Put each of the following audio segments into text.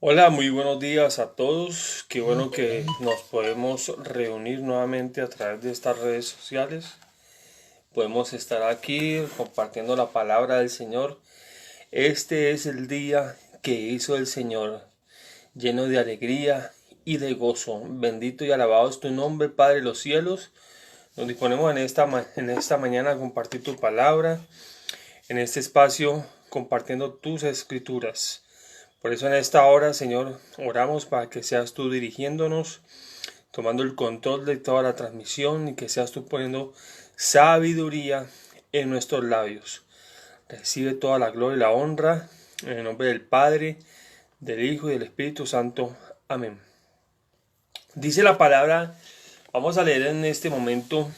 Hola, muy buenos días a todos. Qué bueno que nos podemos reunir nuevamente a través de estas redes sociales. Podemos estar aquí compartiendo la palabra del Señor. Este es el día que hizo el Señor, lleno de alegría y de gozo. Bendito y alabado es tu nombre, Padre de los cielos. Nos disponemos en esta mañana a compartir tu palabra, en este espacio compartiendo tus escrituras. Por eso en esta hora, Señor, oramos para que seas tú dirigiéndonos, tomando el control de toda la transmisión y que seas tú poniendo sabiduría en nuestros labios. Recibe toda la gloria y la honra en el nombre del Padre, del Hijo y del Espíritu Santo. Amén. Dice la palabra, vamos a leer en este momento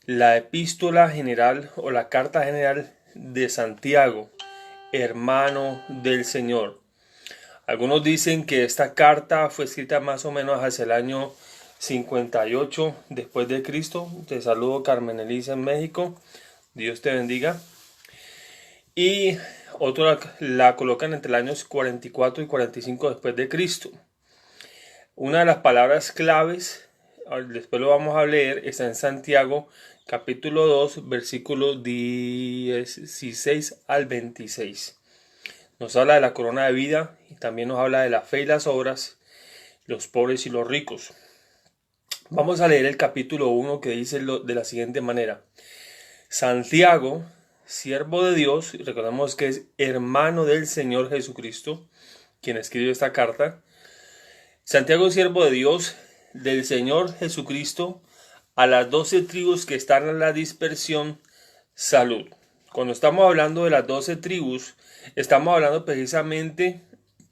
la epístola general o la carta general de Santiago, hermano del Señor. Algunos dicen que esta carta fue escrita más o menos hacia el año 58 después de Cristo. Te saludo, Carmen Elisa, en México. Dios te bendiga. Y otros la colocan entre los años 44 y 45 después de Cristo. Una de las palabras claves, después lo vamos a leer, está en Santiago capítulo 2, versículos 16 al 26. Nos habla de la corona de vida y también nos habla de la fe y las obras, los pobres y los ricos. Vamos a leer el capítulo 1 que dice de la siguiente manera. Santiago, siervo de Dios, y recordemos que es hermano del Señor Jesucristo, quien escribió esta carta. Santiago, siervo de Dios, del Señor Jesucristo, a las 12 tribus que están en la dispersión, salud. Cuando estamos hablando de las 12 tribus, estamos hablando precisamente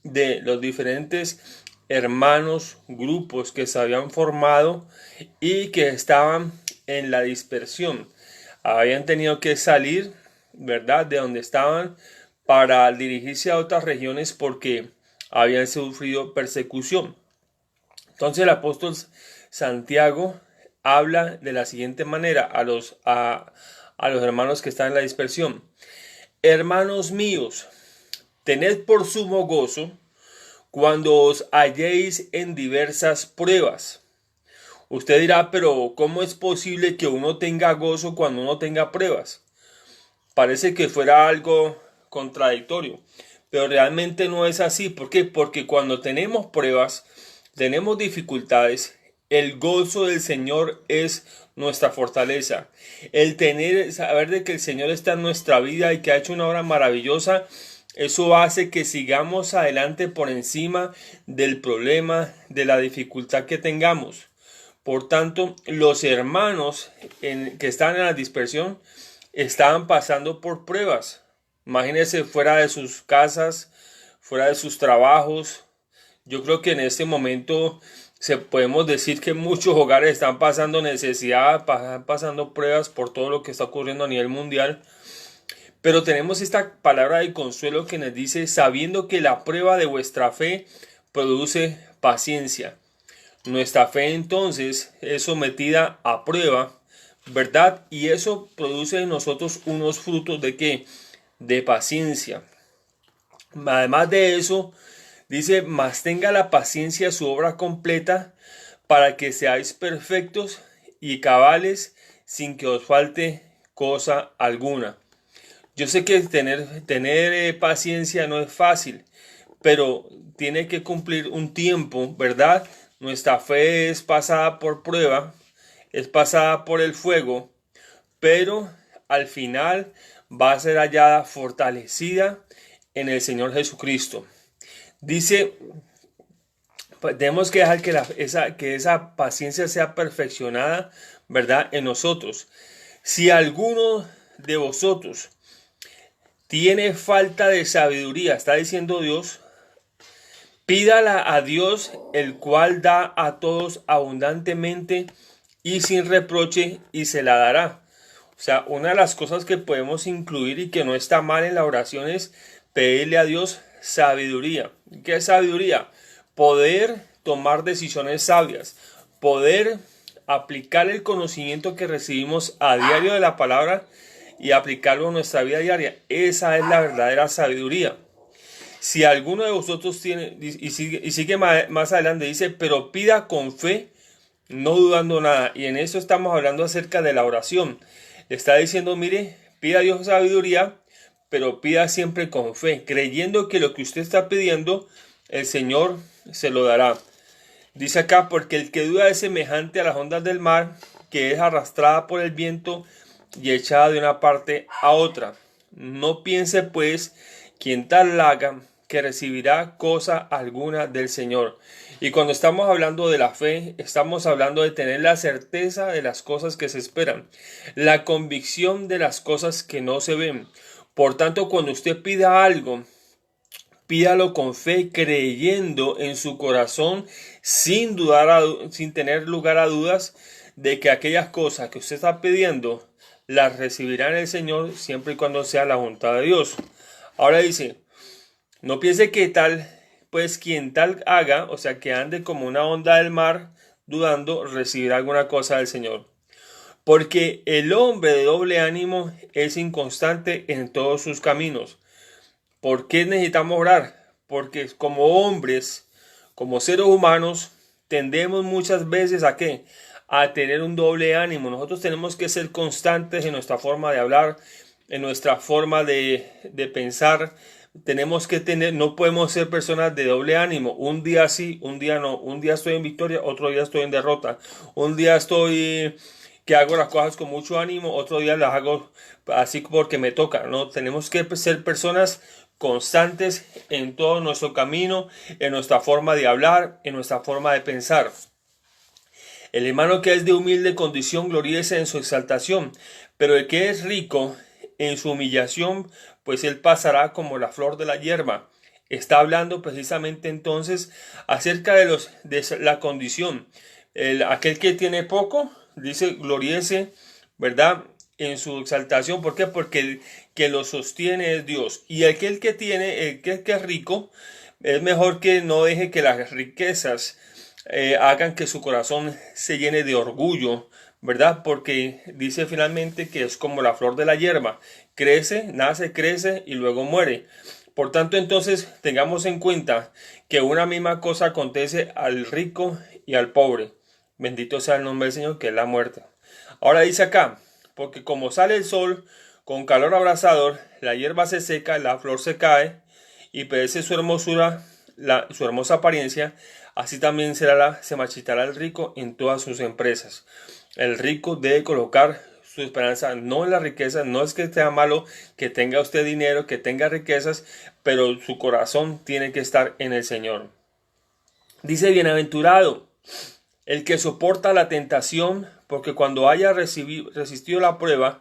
de los diferentes hermanos, grupos que se habían formado y que estaban en la dispersión. Habían tenido que salir, ¿verdad?, de donde estaban para dirigirse a otras regiones porque habían sufrido persecución. Entonces el apóstol Santiago habla de la siguiente manera a los hermanos que están en la dispersión. Hermanos míos, tened por sumo gozo cuando os halléis en diversas pruebas. Usted dirá, pero ¿cómo es posible que uno tenga gozo cuando uno tenga pruebas? Parece que fuera algo contradictorio, pero realmente no es así. ¿Por qué? Porque cuando tenemos pruebas, tenemos dificultades, el gozo del Señor es nuestra fortaleza. Saber de que el Señor está en nuestra vida y que ha hecho una obra maravillosa, eso hace que sigamos adelante por encima del problema, de la dificultad que tengamos. Por tanto, los hermanos que están en la dispersión estaban pasando por pruebas. Imagínense fuera de sus casas, fuera de sus trabajos. Yo creo que en este momento podemos decir que muchos hogares están pasando necesidad, están pasando pruebas por todo lo que está ocurriendo a nivel mundial. Pero tenemos esta palabra de consuelo que nos dice, sabiendo que la prueba de vuestra fe produce paciencia. Nuestra fe entonces es sometida a prueba, ¿verdad? Y eso produce en nosotros unos frutos de ¿qué? De paciencia. Además de eso, dice, mas tenga la paciencia su obra completa para que seáis perfectos y cabales sin que os falte cosa alguna. Yo sé que tener paciencia no es fácil, pero tiene que cumplir un tiempo, ¿verdad? Nuestra fe es pasada por prueba, es pasada por el fuego, pero al final va a ser hallada fortalecida en el Señor Jesucristo. Dice, pues, tenemos que dejar que esa paciencia sea perfeccionada, ¿verdad?, en nosotros. Si alguno de vosotros tiene falta de sabiduría, está diciendo Dios, pídala a Dios, el cual da a todos abundantemente y sin reproche, y se la dará. O sea, una de las cosas que podemos incluir y que no está mal en la oración es pedirle a Dios sabiduría. ¿Qué es sabiduría? Poder tomar decisiones sabias, poder aplicar el conocimiento que recibimos a diario de la palabra y aplicarlo a nuestra vida diaria. Esa es la verdadera sabiduría. Si alguno de vosotros tiene, y sigue más adelante, dice, pero pida con fe, no dudando nada. Y en eso estamos hablando acerca de la oración. Le está diciendo, mire, pida a Dios sabiduría, pero pida siempre con fe, creyendo que lo que usted está pidiendo, el Señor se lo dará. Dice acá, porque el que duda es semejante a las ondas del mar, que es arrastrada por el viento y echada de una parte a otra. No piense pues quien tal la haga, que recibirá cosa alguna del Señor. Y cuando estamos hablando de la fe, estamos hablando de tener la certeza de las cosas que se esperan, la convicción de las cosas que no se ven. Por tanto, cuando usted pida algo, pídalo con fe, creyendo en su corazón, sin dudar, sin tener lugar a dudas de que aquellas cosas que usted está pidiendo las recibirá en el Señor, siempre y cuando sea la voluntad de Dios. Ahora dice, no piense que tal, pues quien tal haga, o sea, que ande como una onda del mar, dudando, recibirá alguna cosa del Señor. Porque el hombre de doble ánimo es inconstante en todos sus caminos. ¿Por qué necesitamos orar? Porque como hombres, como seres humanos, tendemos muchas veces ¿a qué? A tener un doble ánimo. Nosotros tenemos que ser constantes en nuestra forma de hablar, en nuestra forma de pensar. Tenemos que tener, no podemos ser personas de doble ánimo. Un día sí, un día no. Un día estoy en victoria, otro día estoy en derrota. Un día estoy que hago las cosas con mucho ánimo, otro día las hago así porque me toca, ¿no? Tenemos que ser personas constantes en todo nuestro camino, en nuestra forma de hablar, en nuestra forma de pensar. El hermano que es de humilde condición gloríese en su exaltación, pero el que es rico en su humillación, pues él pasará como la flor de la hierba. Está hablando precisamente entonces acerca de la condición. Aquel que tiene poco, dice gloríese, ¿verdad? En su exaltación. ¿Por qué? Porque el que lo sostiene es Dios. Y aquel que tiene, el que es rico, es mejor que no deje que las riquezas hagan que su corazón se llene de orgullo, ¿verdad? Porque dice finalmente que es como la flor de la hierba. Crece, nace, crece y luego muere. Por tanto, entonces, tengamos en cuenta que una misma cosa acontece al rico y al pobre. Bendito sea el nombre del Señor, que es la muerte. Ahora dice acá, porque como sale el sol con calor abrasador, la hierba se seca, la flor se cae y perece su hermosura, su hermosa apariencia, así también se marchitará el rico en todas sus empresas. El rico debe colocar su esperanza no en la riqueza, no es que sea malo que tenga usted dinero, que tenga riquezas, pero su corazón tiene que estar en el Señor. Dice, bienaventurado el que soporta la tentación, porque cuando haya resistido la prueba,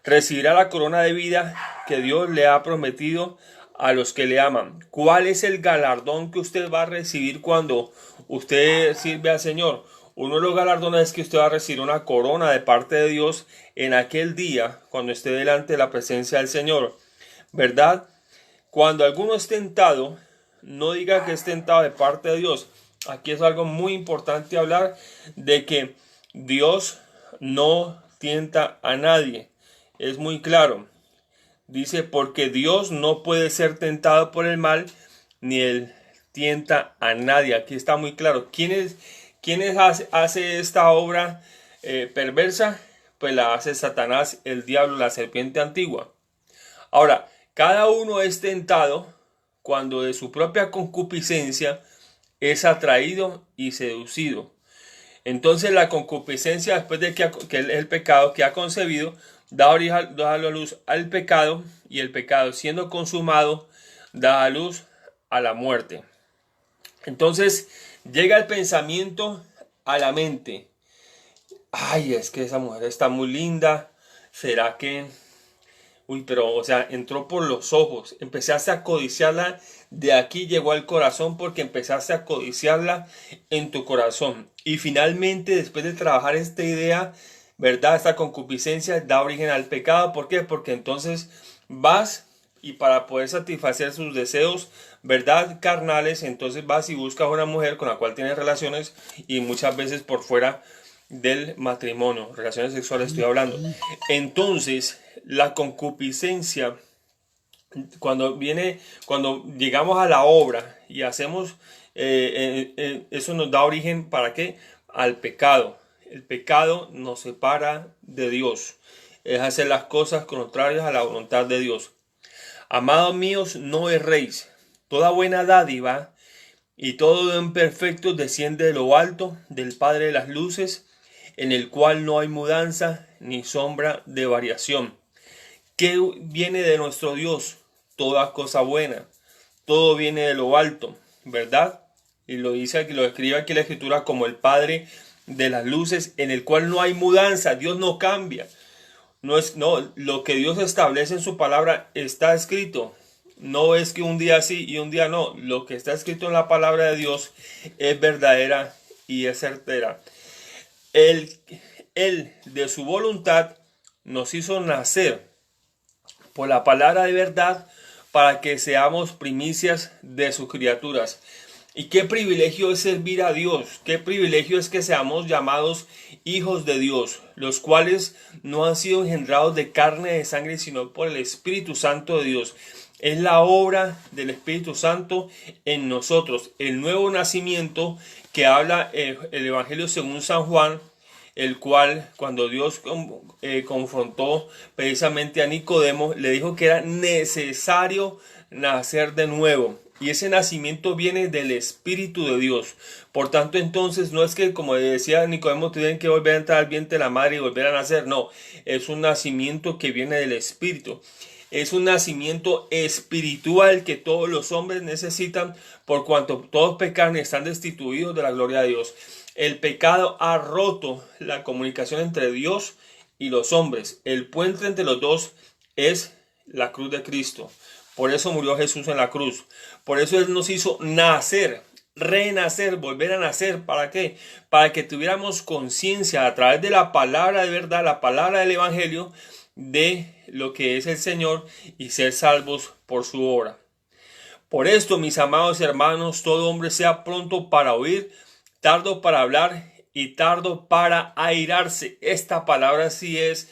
recibirá la corona de vida que Dios le ha prometido a los que le aman. ¿Cuál es el galardón que usted va a recibir cuando usted sirve al Señor? Uno de los galardones es que usted va a recibir una corona de parte de Dios en aquel día, cuando esté delante de la presencia del Señor, ¿verdad? Cuando alguno es tentado, no diga que es tentado de parte de Dios. Aquí es algo muy importante hablar de que Dios no tienta a nadie. Es muy claro. Dice, porque Dios no puede ser tentado por el mal, ni él tienta a nadie. Aquí está muy claro. ¿Quién hace esta obra perversa? Pues la hace Satanás, el diablo, la serpiente antigua. Ahora, cada uno es tentado cuando de su propia concupiscencia es atraído y seducido. Entonces la concupiscencia, después de que es el pecado que ha concebido, da a luz al pecado, y el pecado, siendo consumado, da a luz a la muerte. Entonces llega el pensamiento a la mente. Ay, es que esa mujer está muy linda. ¿Será que...? Uy, pero, o sea, entró por los ojos. Empezaste a codiciarla. De aquí llegó al corazón porque empezaste a codiciarla en tu corazón. Y finalmente, después de trabajar esta idea, ¿verdad? Esta concupiscencia da origen al pecado. ¿Por qué? Porque entonces vas y para poder satisfacer sus deseos, ¿verdad? Carnales, entonces vas y buscas a una mujer con la cual tienes relaciones y muchas veces por fuera del matrimonio, relaciones sexuales estoy hablando. Entonces, la concupiscencia Cuando llegamos a la obra y hacemos, eso nos da origen, ¿para qué? Al pecado. El pecado nos separa de Dios. Es hacer las cosas contrarias a la voluntad de Dios. Amados míos, no erréis. Toda buena dádiva y todo don perfecto desciende de lo alto, del Padre de las luces, en el cual no hay mudanza ni sombra de variación. ¿Qué viene de nuestro Dios? Toda cosa buena. Todo viene de lo alto, ¿verdad? Y lo dice aquí, lo escribe aquí la Escritura como el Padre de las luces, en el cual no hay mudanza. Dios no cambia. No, lo que Dios establece en su palabra está escrito. No es que un día sí y un día no. Lo que está escrito en la palabra de Dios es verdadera y es certera. Él de su voluntad nos hizo nacer por la palabra de verdad para que seamos primicias de sus criaturas. Y qué privilegio es servir a Dios, qué privilegio es que seamos llamados hijos de Dios, los cuales no han sido engendrados de carne y de sangre, sino por el Espíritu Santo de Dios. Es la obra del Espíritu Santo en nosotros, el nuevo nacimiento que habla el Evangelio según San Juan, el cual cuando Dios confrontó precisamente a Nicodemo, le dijo que era necesario nacer de nuevo. Y ese nacimiento viene del Espíritu de Dios. Por tanto, entonces, no es que, como decía Nicodemo, tienen que volver a entrar al vientre de la madre y volver a nacer. No, es un nacimiento que viene del Espíritu. Es un nacimiento espiritual que todos los hombres necesitan, por cuanto todos pecan y están destituidos de la gloria de Dios. El pecado ha roto la comunicación entre Dios y los hombres. El puente entre los dos es la cruz de Cristo. Por eso murió Jesús en la cruz. Por eso Él nos hizo nacer, renacer, volver a nacer. ¿Para qué? Para que tuviéramos conciencia a través de la palabra de verdad, la palabra del Evangelio, de lo que es el Señor y ser salvos por su obra. Por esto, mis amados hermanos, todo hombre sea pronto para oír, tardo para hablar y tardo para airarse. Esta palabra sí es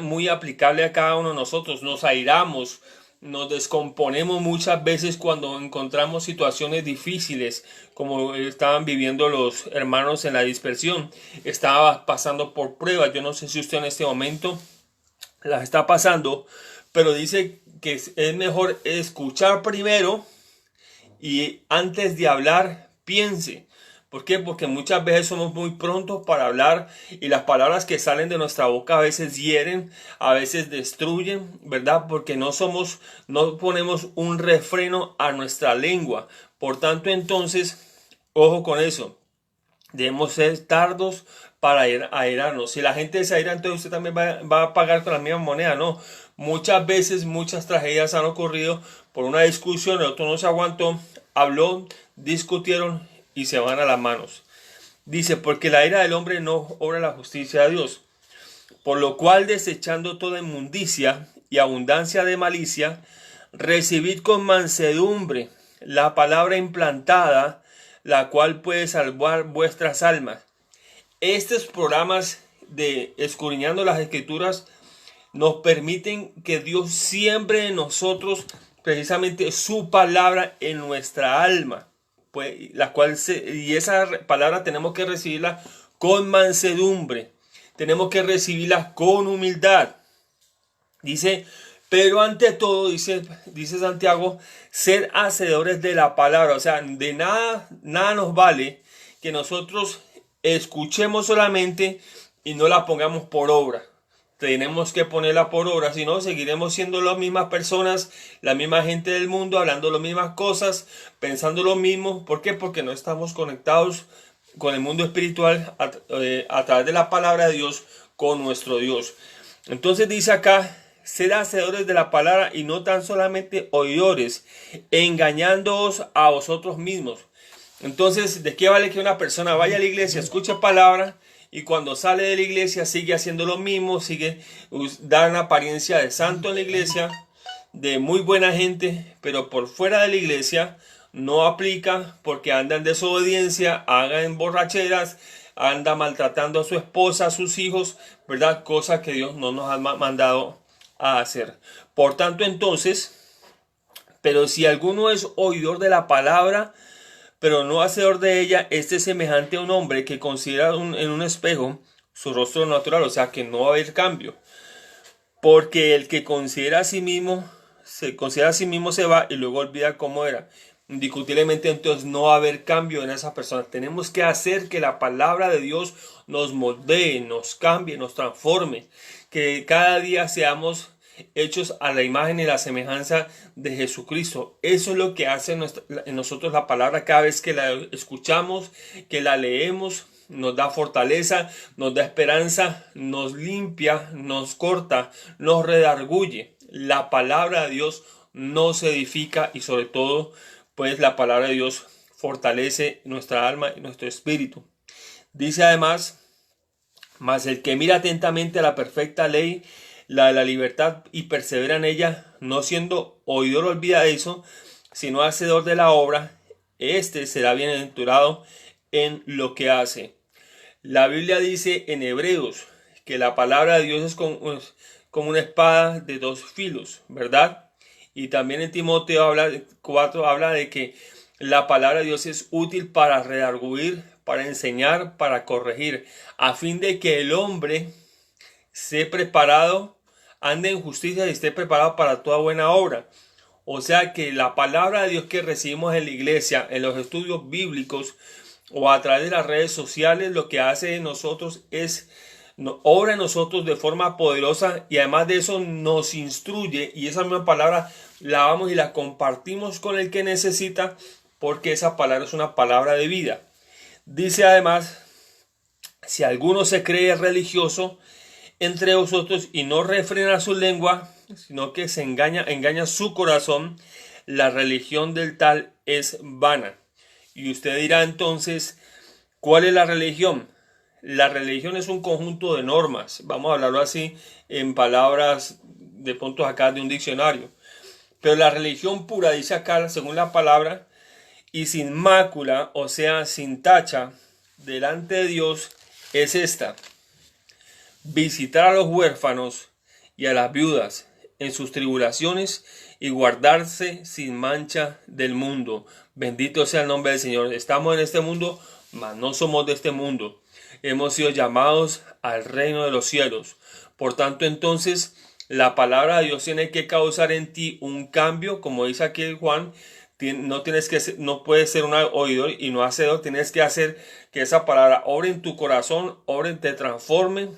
muy aplicable a cada uno de nosotros. Nos airamos, nos descomponemos muchas veces cuando encontramos situaciones difíciles, como estaban viviendo los hermanos en la dispersión. Estaba pasando por pruebas. Yo no sé si usted en este momento las está pasando, pero dice que es mejor escuchar primero y antes de hablar piense. ¿Por qué? Porque muchas veces somos muy prontos para hablar y las palabras que salen de nuestra boca a veces hieren, a veces destruyen, ¿verdad? Porque no ponemos un refreno a nuestra lengua. Por tanto, entonces, ojo con eso. Debemos ser tardos para airarnos. Si la gente se aira, entonces usted también va a pagar con la misma moneda. No, muchas veces muchas tragedias han ocurrido por una discusión, el otro no se aguantó, habló, discutieron y se van a las manos. Dice, porque la ira del hombre no obra la justicia de Dios. Por lo cual, desechando toda inmundicia y abundancia de malicia, recibid con mansedumbre la palabra implantada, la cual puede salvar vuestras almas. Estos programas de Escudriñando las Escrituras nos permiten que Dios siembre en nosotros precisamente su palabra en nuestra alma, pues, y esa palabra tenemos que recibirla con mansedumbre, tenemos que recibirla con humildad. Dice, pero ante todo, dice Santiago, ser hacedores de la palabra. O sea, de nada nos vale que nosotros escuchemos solamente y no la pongamos por obra. Tenemos que ponerla por obra, si no seguiremos siendo las mismas personas, la misma gente del mundo, hablando las mismas cosas, pensando lo mismo. ¿Por qué? Porque no estamos conectados con el mundo espiritual a través de la palabra de Dios, con nuestro Dios. Entonces dice acá, sed hacedores de la palabra y no tan solamente oidores, engañándoos a vosotros mismos. Entonces, ¿de qué vale que una persona vaya a la iglesia, escuche palabra y cuando sale de la iglesia sigue haciendo lo mismo, da una apariencia de santo en la iglesia, de muy buena gente, pero por fuera de la iglesia no aplica porque anda en desobediencia, anda en borracheras, anda maltratando a su esposa, a sus hijos, ¿verdad? Cosa que Dios no nos ha mandado a hacer. Por tanto, entonces, Pero si alguno es oidor de la palabra, pero no hacedor de ella, este es semejante a un hombre que considera en un espejo su rostro natural, o sea que no va a haber cambio. Porque el que considera a sí mismo, se va y luego olvida cómo era. Indiscutiblemente entonces no va a haber cambio en esa persona. Tenemos que hacer que la palabra de Dios nos moldee, nos cambie, nos transforme. Que cada día seamos hechos a la imagen y la semejanza de Jesucristo. Eso es lo que hace en nosotros la palabra cada vez que la escuchamos, que la leemos. Nos da fortaleza, nos da esperanza, nos limpia, nos corta, nos redarguye. La palabra de Dios nos edifica y sobre todo, pues la palabra de Dios fortalece nuestra alma y nuestro espíritu. Dice además, mas el que mira atentamente a la perfecta ley, la de la libertad, y persevera en ella, no siendo oidor olvidadizo, sino hacedor de la obra, este será bienaventurado en lo que hace. La Biblia dice en Hebreos que la palabra de Dios es como una espada de dos filos, ¿verdad? Y también en Timoteo 4 habla de que la palabra de Dios es útil para redarguir, para enseñar, para corregir, a fin de que el hombre esté preparado, ande en justicia y esté preparado para toda buena obra. O sea que la palabra de Dios que recibimos en la iglesia, en los estudios bíblicos o a través de las redes sociales, lo que hace en nosotros es obra en nosotros de forma poderosa, y además de eso nos instruye, y esa misma palabra la vamos y la compartimos con el que necesita, porque esa palabra es una palabra de vida. Dice además, si alguno se cree religioso entre vosotros y no refrena su lengua, sino que se engaña su corazón, la religión del tal es vana. Y usted dirá entonces, ¿cuál es la religión? La religión es un conjunto de normas, vamos a hablarlo así en palabras de puntos acá de un diccionario. Pero la religión pura, dice acá, según la palabra, y sin mácula, o sea, sin tacha, delante de Dios, es esta: visitar a los huérfanos y a las viudas en sus tribulaciones y guardarse sin mancha del mundo. Bendito sea el nombre del Señor. Estamos en este mundo, mas no somos de este mundo. Hemos sido llamados al reino de los cielos. Por tanto, entonces, la palabra de Dios tiene que causar en ti un cambio, como dice aquí Juan. No puedes ser un oidor y no hacedor. Tienes que hacer que esa palabra obre en tu corazón, te transforme,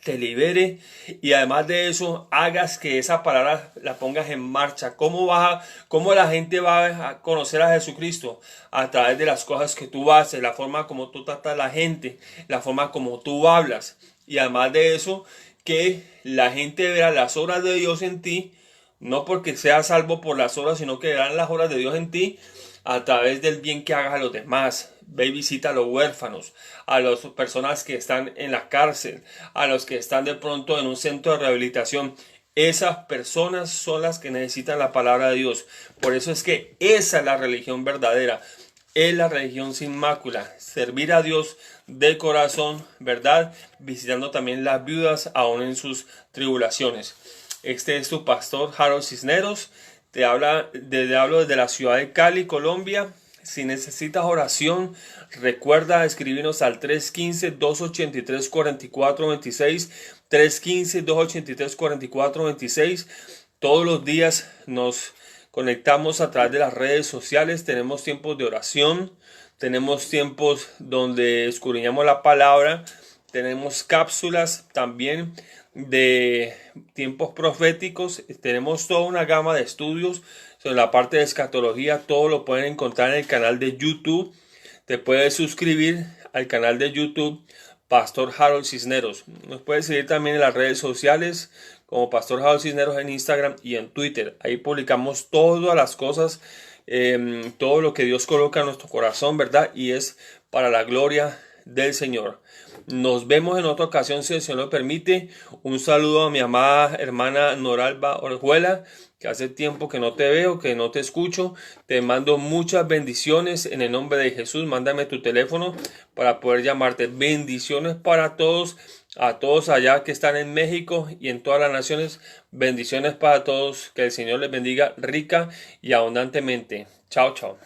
te libere, y además de eso hagas que esa palabra la pongas en marcha. ¿Cómo la gente va a conocer a Jesucristo? A través de las cosas que tú haces, la forma como tú tratas a la gente, la forma como tú hablas. Y además de eso, que la gente verá las obras de Dios en ti, no porque seas salvo por las obras, sino que verán las obras de Dios en ti a través del bien que hagas a los demás. Ve y visita a los huérfanos, a las personas que están en la cárcel, a los que están de pronto en un centro de rehabilitación. Esas personas son las que necesitan la palabra de Dios. Por eso es que esa es la religión verdadera. Es la religión sin mácula. Servir a Dios de corazón, ¿verdad? Visitando también las viudas aún en sus tribulaciones. Este es tu pastor Harold Cisneros. Te hablo desde la ciudad de Cali, Colombia. Si necesitas oración, recuerda escribirnos al 315-283-4426, 315-283-4426. Todos los días nos conectamos a través de las redes sociales. Tenemos tiempos de oración, tenemos tiempos donde escudriñamos la palabra, tenemos cápsulas también de tiempos proféticos, tenemos toda una gama de estudios sobre la parte de escatología. Todo lo pueden encontrar en el canal de YouTube. Te puedes suscribir al canal de YouTube Pastor Harold Cisneros. Nos puedes seguir también en las redes sociales como Pastor Harold Cisneros en Instagram y en Twitter. Ahí publicamos todas las cosas, todo lo que Dios coloca en nuestro corazón, ¿verdad? Y es para la gloria del Señor. Nos vemos en otra ocasión, si el Señor lo permite. Un saludo a mi amada hermana Noralba Orjuela, que hace tiempo que no te veo, que no te escucho. Te mando muchas bendiciones en el nombre de Jesús. Mándame tu teléfono para poder llamarte. Bendiciones para todos. A todos allá que están en México y en todas las naciones, bendiciones para todos. Que el Señor les bendiga rica y abundantemente. Chao, chao.